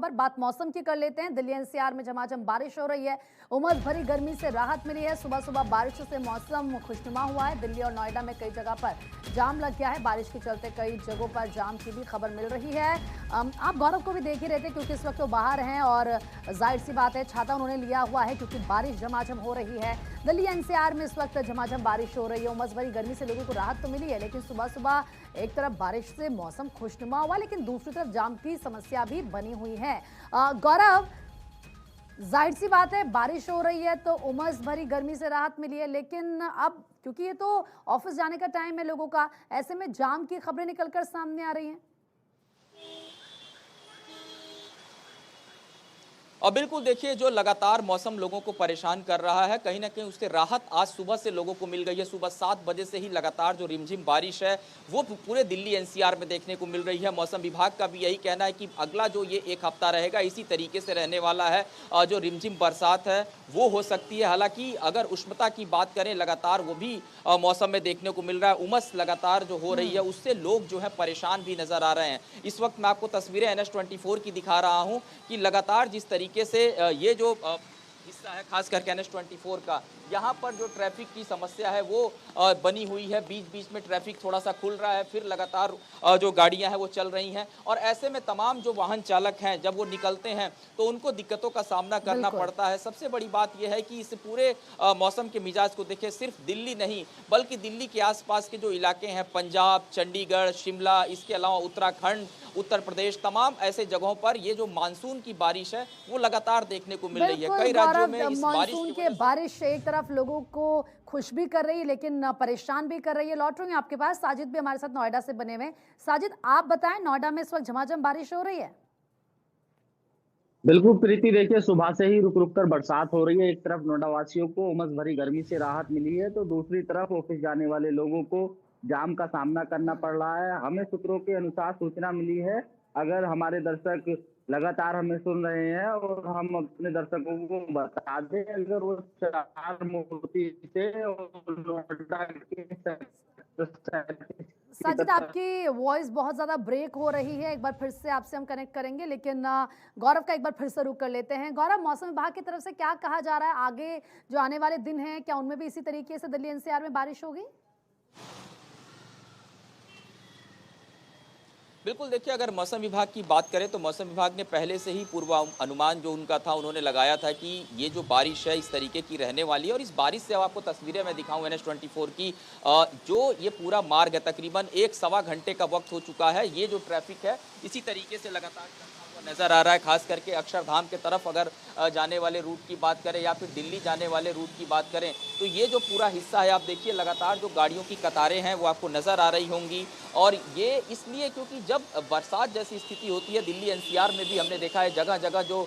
बात मौसम की कर लेते हैं। दिल्ली एनसीआर में झमाझम बारिश हो रही है। उमस भरी गर्मी से राहत मिली है। सुबह सुबह बारिश से मौसम खुशनुमा हुआ है। दिल्ली और नोएडा में कई जगह पर जाम लग गया है। बारिश के चलते कई जगहों पर जाम की भी खबर मिल रही है। आप गौरव को भी देख ही रहे थे क्योंकि इस वक्त वो बाहर हैं और जाहिर सी बात है छाता उन्होंने लिया हुआ है क्योंकि बारिश झमाझम हो रही है। दिल्ली एनसीआर में इस वक्त झमाझम बारिश हो रही है। उमस भरी गर्मी से लोगों को राहत तो मिली है, लेकिन सुबह सुबह एक तरफ बारिश से मौसम खुशनुमा हुआ, लेकिन दूसरी तरफ जाम की समस्या भी बनी हुई है। गौरव, जाहिर सी बात है बारिश हो रही है तो उमस भरी गर्मी से राहत मिली है, लेकिन अब क्योंकि ये तो ऑफिस जाने का टाइम है लोगों का, ऐसे में जाम की खबरें निकलकर सामने आ रही हैं। और बिल्कुल देखिए, जो लगातार मौसम लोगों को परेशान कर रहा है, कहीं ना कहीं उससे राहत आज सुबह से लोगों को मिल गई है। सुबह 7 बजे से ही लगातार जो रिमझिम बारिश है वो पूरे दिल्ली एनसीआर में देखने को मिल रही है। मौसम विभाग का भी यही कहना है कि अगला जो ये एक हफ्ता रहेगा इसी तरीके से रहने वाला है। जो रिमझिम बरसात है वो हो सकती है। हालांकि अगर उष्णता की बात करें, लगातार वो भी मौसम में देखने को मिल रहा है। उमस लगातार जो हो रही है उससे लोग जो है परेशान भी नजर आ रहे हैं। इस वक्त मैं आपको तस्वीरें NH24 की दिखा रहा हूं कि लगातार जिस तरीके से ये जो हिस्सा है खास करके NH24 का, यहाँ पर जो ट्रैफिक की समस्या है वो बनी हुई है। बीच बीच में ट्रैफिक थोड़ा सा खुल रहा है, फिर लगातार जो गाड़ियां हैं वो चल रही हैं, और ऐसे में तमाम जो वाहन चालक हैं जब वो निकलते हैं तो उनको दिक्कतों का सामना करना पड़ता है। सबसे बड़ी बात यह है कि इस पूरे मौसम के मिजाज को देखें, सिर्फ दिल्ली नहीं बल्कि दिल्ली के आसपास के जो इलाके हैं, पंजाब, चंडीगढ़, शिमला, इसके अलावा उत्तराखंड, उत्तर प्रदेश, तमाम ऐसे जगहों पर ये जो मानसून की बारिश है वो लगातार देखने को मिल रही है। कई राज्यों में इस मानसून के बारिश एक तरफ लोगों को खुश भी कर रही है लेकिन परेशान भी कर रही है। लौट रही हूँ आपके पास, साजिद भी हमारे साथ नोएडा से बने हुए। साजिद, आप बताएं, नोएडा में इस वक्त झमाझम बारिश हो रही है? बिल्कुल प्रीति, देखिए सुबह से ही रुक रुक कर बरसात हो रही है। एक तरफ नोएडा वासियों को उमस भरी गर्मी से राहत मिली है तो दूसरी तरफ ऑफिस जाने वाले लोगों को जाम का सामना करना पड़ रहा है। हमें सूत्रों के अनुसार सूचना मिली है, अगर हमारे दर्शक लगातार हमें सुन रहे हैं और हम अपने दर्शकों को बता दें, अगर वो 4 मूर्ति से और नोएडा के साजिद, आपकी वॉइस बहुत ज्यादा ब्रेक हो रही है। एक बार फिर से आपसे हम कनेक्ट करेंगे, लेकिन गौरव का एक बार फिर से रुक कर लेते हैं। गौरव, मौसम विभाग की तरफ से क्या कहा जा रहा है? आगे जो आने वाले दिन हैं, क्या उनमें भी इसी तरीके से दिल्ली एनसीआर में बारिश होगी? बिल्कुल देखिए, अगर मौसम विभाग की बात करें तो मौसम विभाग ने पहले से ही पूर्व अनुमान जो उनका था उन्होंने लगाया था कि ये जो बारिश है इस तरीके की रहने वाली है। और इस बारिश से अब आपको तस्वीरें मैं दिखाऊं NH24 की, जो ये पूरा मार्ग है तकरीबन 1-1.25 घंटे का वक्त हो चुका है। ये जो ट्रैफिक है इसी तरीके से लगातार नजर आ रहा है। खास करके अक्षरधाम के तरफ अगर जाने वाले रूट की बात करें या फिर दिल्ली जाने वाले रूट की बात करें तो ये जो पूरा हिस्सा है आप देखिए लगातार जो गाड़ियों की कतारें हैं वो आपको नजर आ रही होंगी। और ये इसलिए क्योंकि जब बरसात जैसी स्थिति होती है, दिल्ली एनसीआर में भी हमने देखा है जगह जगह जो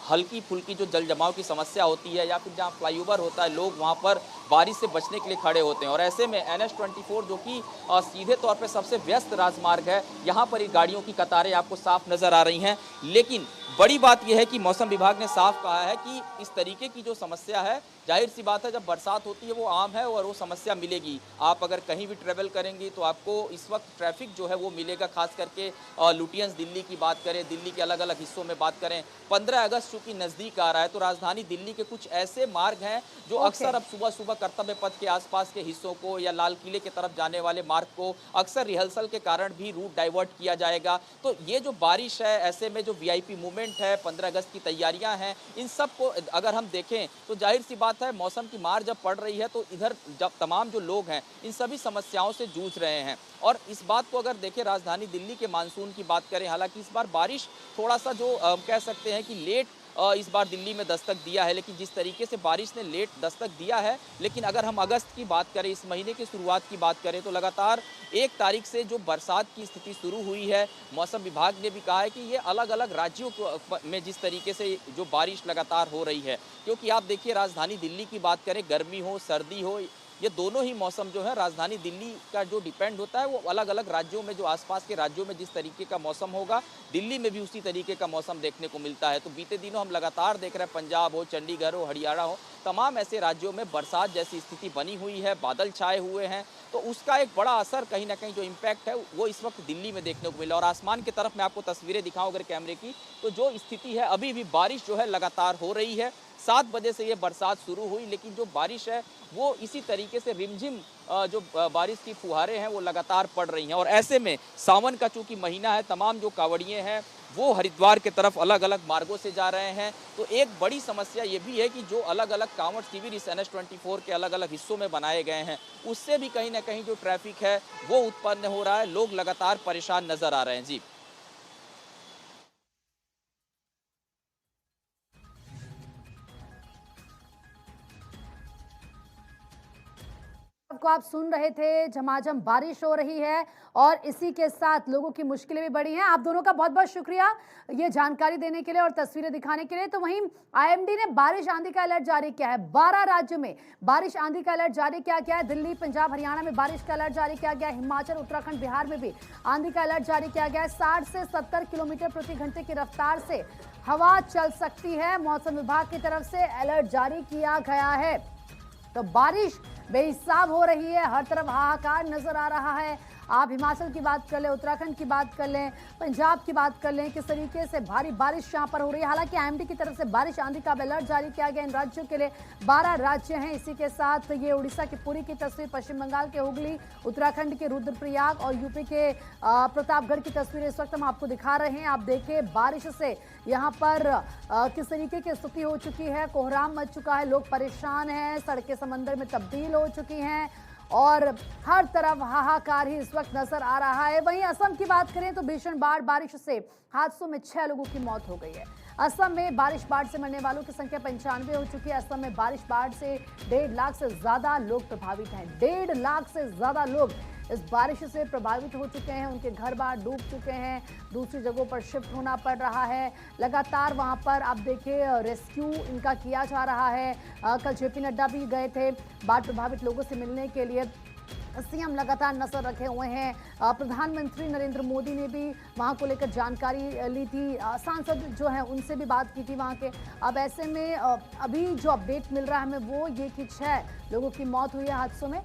हल्की फुल्की जो जल जमाव की समस्या होती है या फिर जहाँ फ्लाईओवर होता है, लोग वहाँ पर बारिश से बचने के लिए खड़े होते हैं। और ऐसे में NH24 जो कि सीधे तौर पर सबसे व्यस्त राजमार्ग है, यहाँ पर ये गाड़ियों की कतारें आपको साफ नजर आ रही हैं। लेकिन बड़ी बात यह है कि मौसम विभाग ने साफ कहा है कि इस तरीके की जो समस्या है, जाहिर सी बात है जब बरसात होती है वो आम है और वो समस्या मिलेगी। आप अगर कहीं भी ट्रेवल करेंगी तो आपको इस वक्त ट्रैफिक जो है वो मिलेगा। खास करके लुटियंस दिल्ली की बात करें, दिल्ली के अलग अलग हिस्सों में बात करें, 15 अगस्त चूंकि नज़दीक आ रहा है तो राजधानी दिल्ली के कुछ ऐसे मार्ग हैं जो अक्सर अब सुबह सुबह कर्तव्य पथ के आसपास के हिस्सों को या लाल किले की तरफ जाने वाले मार्ग को अक्सर रिहर्सल के कारण भी रूट डाइवर्ट किया जाएगा। तो ये जो बारिश है, ऐसे में जो VIP मूवमेंट है, 15 अगस्त की तैयारियां हैं, इन सब को अगर हम देखें तो जाहिर सी बात है मौसम की मार जब पड़ रही है तो इधर जब तमाम जो लोग हैं इन सभी समस्याओं से जूझ रहे हैं। और इस बात को अगर देखें, राजधानी दिल्ली के मानसून की बात करें, हालांकि इस बार बारिश थोड़ा सा जो कह सकते हैं कि लेट इस बार दिल्ली में दस्तक दिया है, लेकिन जिस तरीके से बारिश ने लेट दस्तक दिया है, लेकिन अगर हम अगस्त की बात करें, इस महीने की शुरुआत की बात करें तो लगातार 1 तारीख से जो बरसात की स्थिति शुरू हुई है, मौसम विभाग ने भी कहा है कि ये अलग अलग राज्यों में जिस तरीके से जो बारिश लगातार हो रही है, क्योंकि आप देखिए राजधानी दिल्ली की बात करें, गर्मी हो सर्दी हो ये दोनों ही मौसम जो है राजधानी दिल्ली का जो डिपेंड होता है वो अलग अलग राज्यों में, जो आसपास के राज्यों में जिस तरीके का मौसम होगा, दिल्ली में भी उसी तरीके का मौसम देखने को मिलता है। तो बीते दिनों हम लगातार देख रहे हैं, पंजाब हो, चंडीगढ़ हो, हरियाणा हो, तमाम ऐसे राज्यों में बरसात जैसी स्थिति बनी हुई है, बादल छाए हुए हैं। तो उसका एक बड़ा असर कहीं ना कहीं जो इम्पैक्ट है वो इस वक्त दिल्ली में देखने को मिला। और आसमान की तरफ मैं आपको तस्वीरें दिखाऊं अगर कैमरे की, तो जो स्थिति है अभी भी बारिश जो है लगातार हो रही है। 7 बजे से ये बरसात शुरू हुई, लेकिन जो बारिश है वो इसी तरीके से रिमझिम जो बारिश की फुहारें हैं वो लगातार पड़ रही हैं। और ऐसे में सावन का चूंकि महीना है, तमाम जो कांवड़िए हैं वो हरिद्वार के तरफ अलग अलग मार्गों से जा रहे हैं। तो एक बड़ी समस्या ये भी है कि जो अलग अलग कांवड़ शिविर इस NH-24 के अलग अलग हिस्सों में बनाए गए हैं, उससे भी कहीं ना कहीं जो ट्रैफिक है वो उत्पन्न हो रहा है। लोग लगातार परेशान नजर आ रहे हैं। जी को आप सुन रहे थे, झमाझम बारिश हो रही है और इसी के साथ लोगों की मुश्किलें भी बढ़ी हैं। आप दोनों का बहुत बहुत शुक्रिया ये जानकारी देने के लिए और तस्वीरें दिखाने के लिए। तो वहीं IMD ने बारिश आंधी का अलर्ट जारी किया है। 12 राज्यों में बारिश आंधी का अलर्ट जारी किया गया है। दिल्ली, पंजाब, हरियाणा में बारिश का अलर्ट जारी किया गया है। हिमाचल, उत्तराखंड, बिहार में भी आंधी का अलर्ट जारी किया गया है। 60 से 70 किलोमीटर प्रति घंटे की रफ्तार से हवा चल सकती है। मौसम विभाग की तरफ से अलर्ट जारी किया गया है। तो बारिश बेहिसाब हो रही है, हर तरफ हाहाकार नजर आ रहा है। आप हिमाचल की बात कर लें, उत्तराखंड की बात कर लें, पंजाब की बात कर लें, किस तरीके से भारी बारिश यहाँ पर हो रही है। हालांकि IMD की तरफ से बारिश आंधी का अलर्ट जारी किया गया इन राज्यों के लिए। 12 राज्य हैं। इसी के साथ ये उड़ीसा की पुरी की तस्वीर, पश्चिम बंगाल के हुगली, उत्तराखंड के रुद्रप्रयाग और यूपी के प्रतापगढ़ की तस्वीरें इस वक्त हम आपको दिखा रहे हैं। आप देखिए बारिश से यहाँ पर किस तरीके की स्थिति हो चुकी है। कोहराम मच चुका है, लोग परेशान हैं, सड़कें समंदर में तब्दील हो चुकी हैं और हर तरफ हाहाकार ही इस वक्त नजर आ रहा है। वहीं असम की बात करें तो भीषण बारिश से हादसों में 6 लोगों की मौत हो गई है। असम में बाढ़ से मरने वालों की संख्या 95 हो चुकी है। असम में बाढ़ से 1.5 लाख से ज्यादा लोग प्रभावित हैं। 1.5 लाख से ज्यादा लोग इस बारिश से प्रभावित हो चुके हैं। उनके घर बार डूब चुके हैं, दूसरी जगहों पर शिफ्ट होना पड़ रहा है। लगातार वहां पर आप देखिए रेस्क्यू इनका किया जा रहा है। कल JP नड्डा भी गए थे बाढ़ प्रभावित लोगों से मिलने के लिए। CM लगातार नजर रखे हुए हैं। प्रधानमंत्री नरेंद्र मोदी ने भी वहां को लेकर जानकारी ली थी। सांसद जो हैं उनसे भी बात की थी वहां के। अब ऐसे में अभी जो अपडेट मिल रहा है हमें वो ये कि 6 लोगों की मौत हुई है हादसों में।